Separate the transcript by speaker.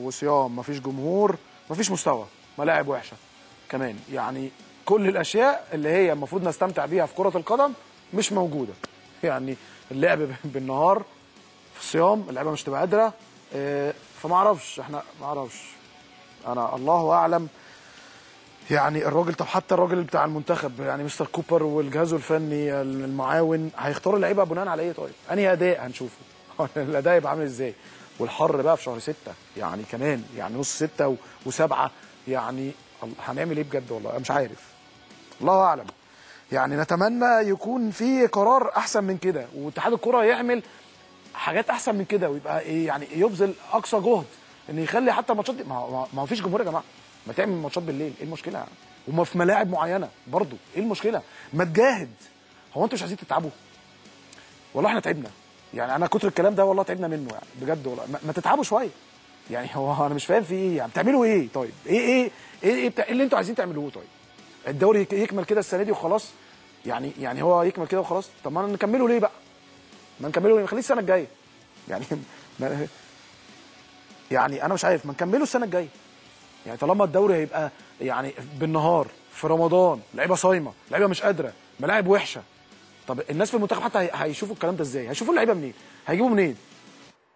Speaker 1: وصيام، مفيش جمهور، مفيش مستوى، ملاعب وحشه كمان. يعني كل الاشياء اللي هي المفروض نستمتع بيها في كره القدم مش موجوده. يعني اللعب بالنهار في الصيام، اللعيبه مش تبقى قادره. فما اعرفش، احنا ما اعرفش، انا الله اعلم. يعني الراجل، طب حتى الراجل بتاع المنتخب يعني مستر كوبر والجهاز الفني المعاون هيختاروا اللعيبه بناء على ايه؟ طيب انهي اداء هنشوفه؟ الاداء يبقى عامل ازاي؟ والحر بقى في شهر 6 يعني كمان، يعني نص 6 و7، يعني هنعمل ايه بجد؟ والله انا مش عارف، الله اعلم. يعني نتمنى يكون في قرار احسن من كده، واتحاد الكره يعمل حاجات احسن من كده، ويبقى ايه يعني، يبذل اقصى جهد ان يخلي حتى الماتشات دي، ما فيش جمهور يا جماعه، ما تعمل ماتشات بالليل، ايه المشكله يعني؟ وما في ملاعب معينه برضو، ايه المشكله؟ ما تجاهد. هو انتوا مش عايزين تتعبوا؟ والله احنا تعبنا، يعني انا كتر الكلام ده والله تعبنا منه، يعني بجد والله ما تتعبوا شويه. يعني هو انا مش فاهم في ايه، يعني بتعملوا ايه؟ طيب ايه اللي انتوا عايزين تعملوه؟ طيب الدوري يكمل كده السنه دي وخلاص، يعني هو يكمل كده وخلاص. طب ما نكمله ليه بقى؟ ما نكمله ليه؟ نخليه السنه الجايه يعني. يعني انا مش عارف، ما نكمله السنه الجايه. يعني طالما الدوري هيبقى يعني بالنهار في رمضان، لعيبه صايمه، لعيبه مش قادره، ملاعب وحشه، طب الناس في المنتخب حتى هيشوفوا الكلام ده ازاي؟ هيشوفوا اللعيبه منين؟ هيجيبوا منين؟